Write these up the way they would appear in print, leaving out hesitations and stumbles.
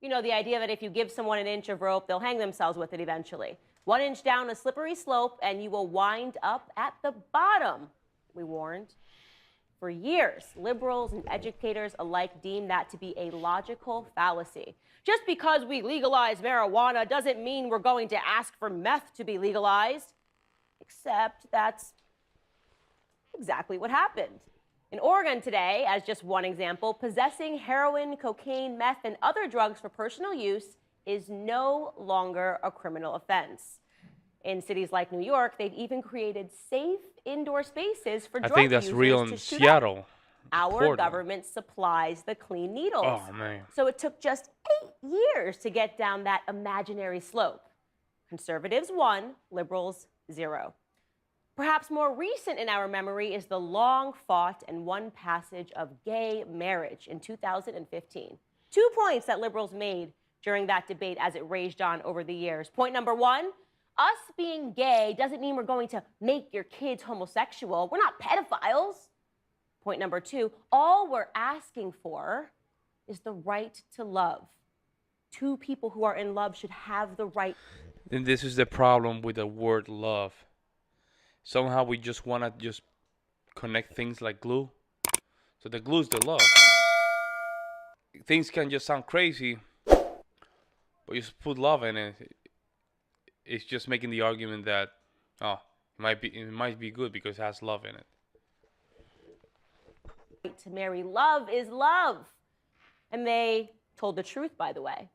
You know, the idea that if you give someone an inch of rope, they'll hang themselves with it eventually. 1 inch down a slippery slope, and you will wind up at the bottom, we warned. For years, liberals and educators alike deemed that to be a logical fallacy. Just because we legalize marijuana doesn't mean we're going to ask for meth to be legalized. Except that's exactly what happened. In Oregon today, as just one example, possessing heroin, cocaine, meth, and other drugs for personal use is no longer a criminal offense. In cities like New York, they've even created safe indoor spaces for drug users. I think that's real in Seattle. Our Portland. government supplies the clean needles. Oh, man. So it took just 8 years to get down that imaginary slope. Conservatives 1, liberals 0. Perhaps more recent in our memory is the long-fought and won passage of gay marriage in 2015. 2 points that liberals made during that debate as it raged on over the years. Point number 1, us being gay doesn't mean we're going to make your kids homosexual. We're not pedophiles. Point number 2, all we're asking for is the right to love. 2 people who are in love should have the right. And this is the problem with the word love. Somehow we just want to just connect things like glue. So the glue is the love. Things can just sound crazy, but you just put love in it. It's just making the argument that, oh, it might be good because it has love in it. To marry, love is love. And they told the truth, by the way,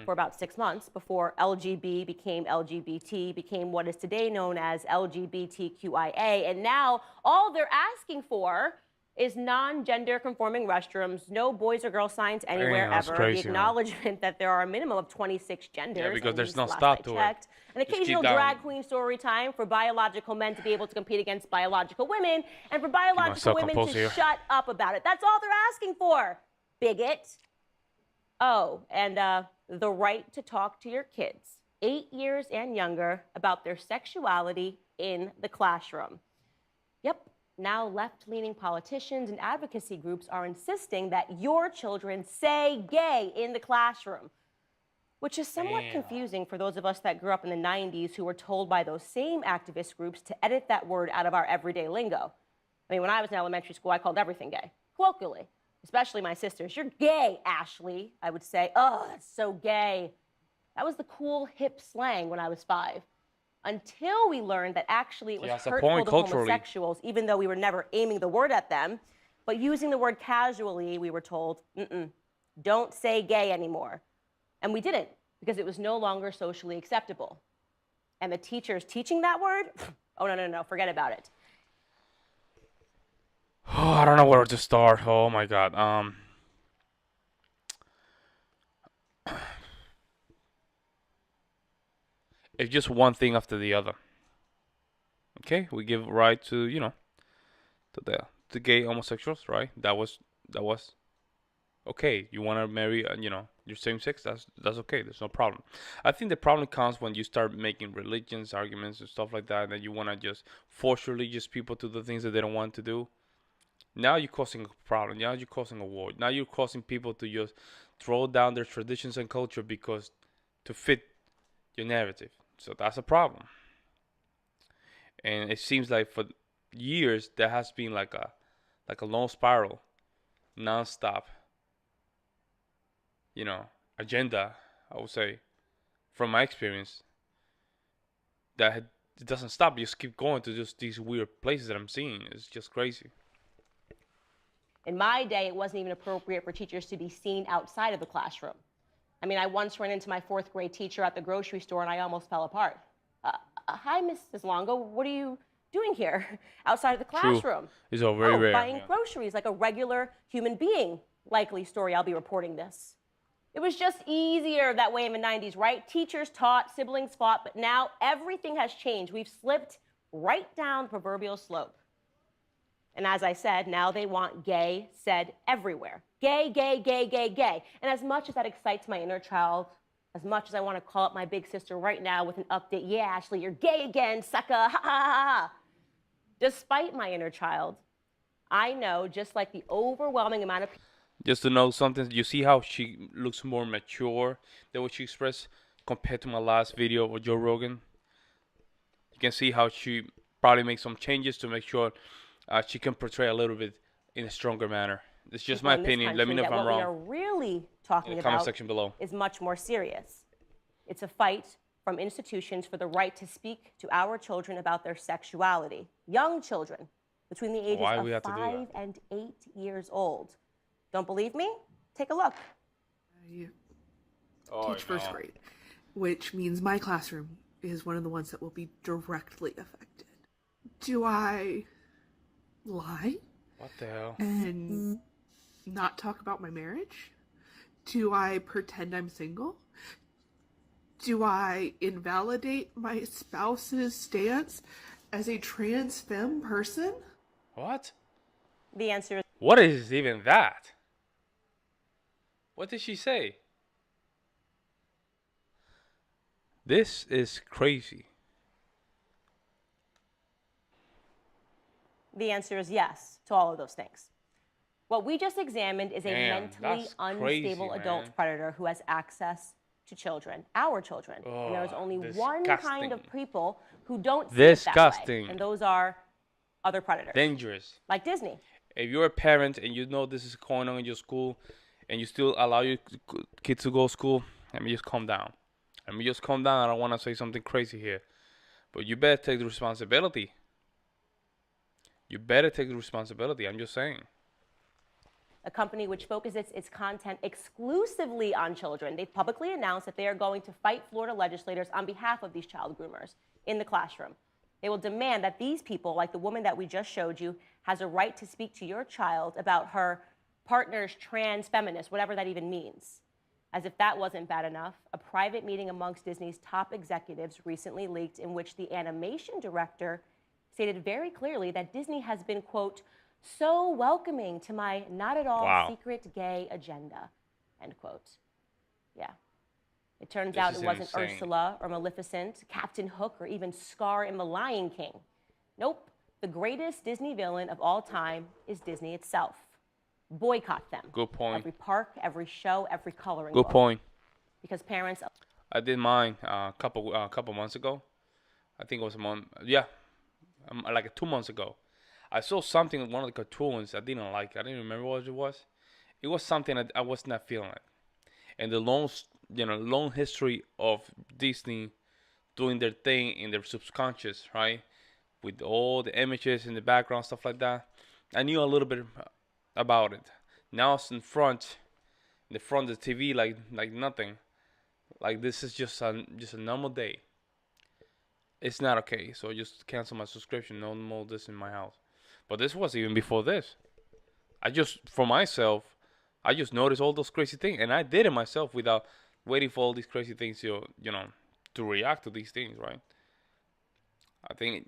for about 6 months before LGB became LGBT, became what is today known as LGBTQIA. And now all they're asking for is non-gender conforming restrooms, no boys or girl signs anywhere ever, crazy, the acknowledgement that there are a minimum of 26 genders. Yeah, because there's no last stop I to checked. it. An occasional drag queen story time for biological men to be able to compete against biological women, and for biological women to shut up about it. That's all they're asking for, bigot. Oh, and the right to talk to your kids, 8 years and younger, about their sexuality in the classroom. Yep. Now left-leaning politicians and advocacy groups are insisting that your children say gay in the classroom, which is somewhat confusing for those of us that grew up in the 90s who were told by those same activist groups to edit that word out of our everyday lingo. I mean, when I was in elementary school, I called everything gay, colloquially, especially my sisters. You're gay, Ashley, I would say. Oh, that's so gay. That was the cool, hip slang when I was 5. Until we learned that actually it was hurtful to homosexuals, even though we were never aiming the word at them. But using the word casually, we were told, don't say gay anymore. And we didn't, because it was no longer socially acceptable. And the teachers teaching that word, oh, no, forget about it. Oh, I don't know where to start. Oh, my God. It's just one thing after the other. Okay, we give right to to the gay homosexuals, right? That was okay. You want to marry, your same sex. That's okay. There's no problem. I think the problem comes when you start making religions arguments and stuff like that, and you want to just force religious people to do things that they don't want to do. Now you're causing a problem. Now you're causing a war. Now you're causing people to just throw down their traditions and culture because to fit your narrative. So that's a problem. And it seems like for years there has been like a long spiral, non-stop, agenda, I would say, from my experience, that it doesn't stop. You just keep going to just these weird places that I'm seeing. It's just crazy. In my day, it wasn't even appropriate for teachers to be seen outside of the classroom. I mean, I once ran into my 4th grade teacher at the grocery store and I almost fell apart. Hi, Mrs. Longo, what are you doing here outside of the classroom? True. It's all very rare. Buying groceries like a regular human being. Likely story, I'll be reporting this. It was just easier that way in the 90s, right? Teachers taught, siblings fought, but now everything has changed. We've slipped right down the proverbial slope. And as I said, now they want gay said everywhere. Gay, gay, gay, gay, gay. And as much as that excites my inner child, as much as I want to call up my big sister right now with an update, yeah, Ashley, you're gay again, sucker, ha, ha, ha, ha. Despite my inner child, I know, just like the overwhelming amount of people. Just to know something, you see how she looks more mature than what she expressed compared to my last video with Joe Rogan. You can see how she probably makes some changes to make sure she can portray a little bit in a stronger manner. It's just my opinion. Let me know if I'm wrong. What we are really In talking the comment about section below. is much more serious. It's a fight from institutions for the right to speak to our children about their sexuality. Young children between the ages of 5 and 8 years old. Don't believe me? Take a look. I teach first grade, which means my classroom is one of the ones that will be directly affected. Do I lie? What the hell? And not talk about my marriage? Do I pretend I'm single? Do I invalidate my spouse's stance as a trans femme person? What? The answer is... What is even that? What did she say? This is crazy. The answer is yes to all of those things. What we just examined is a mentally unstable adult predator who has access to children, our children. And there is only one kind of people who don't see it that way, and those are other predators. Dangerous. Like Disney. If you're a parent and you know this is going on in your school and you still allow your kids to go to school, let me just calm down. I don't want to say something crazy here. But you better take the responsibility. I'm just saying. A company which focuses its content exclusively on children. They've publicly announced that they are going to fight Florida legislators on behalf of these child groomers in the classroom. They will demand that these people, like the woman that we just showed you, has a right to speak to your child about her partner's trans feminist, whatever that even means. As if that wasn't bad enough, a private meeting amongst Disney's top executives recently leaked in which the animation director stated very clearly that Disney has been, quote, so welcoming to my not at all secret gay agenda, end quote. Yeah. It turns out it wasn't Ursula or Maleficent, Captain Hook, or even Scar in The Lion King. Nope. The greatest Disney villain of all time is Disney itself. Boycott them. Good point. Every park, every show, every coloring book. Good point. Because parents... I did mine a couple months ago. I think it was a month. Yeah. Like 2 months ago. I saw something in one of the cartoons I didn't like. I didn't remember what it was. It was something that I was not feeling it. And the long history of Disney doing their thing in their subconscious, right? With all the images in the background, stuff like that. I knew a little bit about it. Now it's in the front of the TV, like nothing. Like this is just a normal day. It's not okay. So just cancel my subscription. No more this in my house. But this was even before this. I just noticed all those crazy things, and I did it myself without waiting for all these crazy things to react to these things, right? I think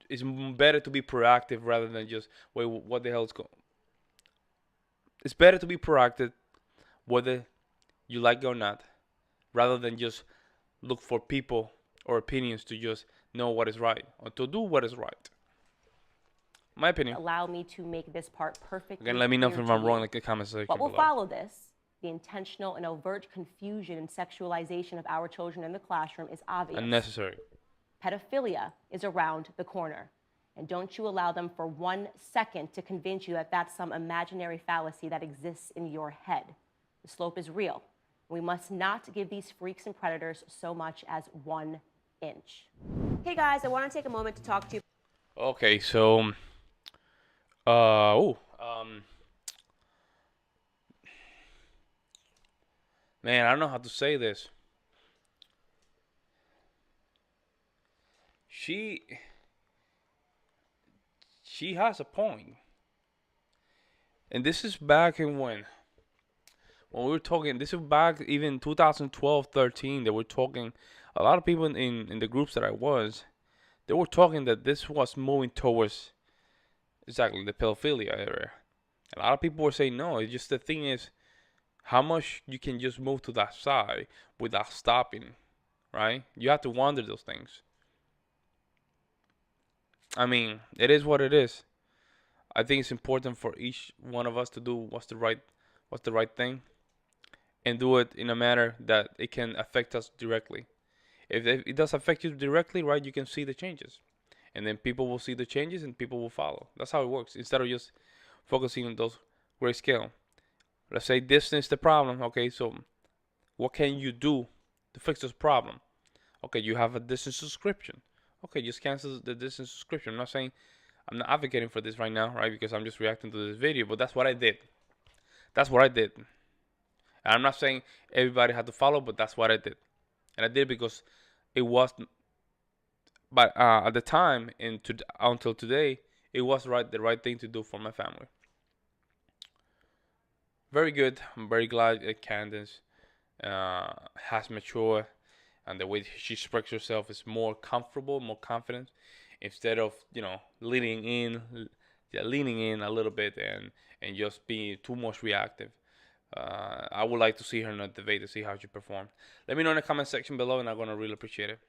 it's better to be proactive rather than just wait. What the hell is going? It's better to be proactive, whether you like it or not, rather than just look for people or opinions to just know what is right or to do what is right. My opinion. Allow me to make this part perfect. Again, let me know if I'm wrong in the comment section. What will follow this, the intentional and overt confusion and sexualization of our children in the classroom, is obvious. Unnecessary. Pedophilia is around the corner. And don't you allow them for 1 second to convince you that that's some imaginary fallacy that exists in your head. The slope is real. We must not give these freaks and predators so much as 1 inch. Hey guys, I want to take a moment to talk to you. Okay, so... man, I don't know how to say this. She has a point. And this is back in when we were talking, this is back even 2012-13, they were talking, a lot of people in the groups that I was, they were talking that this was moving towards exactly the pedophilia area. A lot of people were saying no. It's just the thing is how much you can just move to that side without stopping, right? You have to wonder those things. I mean, it is what it is. I think it's important for each one of us to do what's the right what's the right thing, and do it in a manner that it can affect us directly. If it does affect you directly, right, you can see the changes. And then people will see the changes and people will follow. That's how it works. Instead of just focusing on those grayscale. Let's say this is the problem. Okay, so what can you do to fix this problem? Okay, you have a Disney subscription. Okay, just cancel the Disney subscription. I'm not advocating for this right now, right? Because I'm just reacting to this video, but that's what I did. That's what I did. And I'm not saying everybody had to follow, but that's what I did. And I did because it was, but at the time and until today, it was the right thing to do for my family. Very good. I'm very glad that Candace has matured, and the way she expresses herself is more comfortable, more confident, instead of leaning in a little bit and just being too much reactive. I would like to see her in a debate to see how she performed. Let me know in the comment section below, and I'm gonna really appreciate it.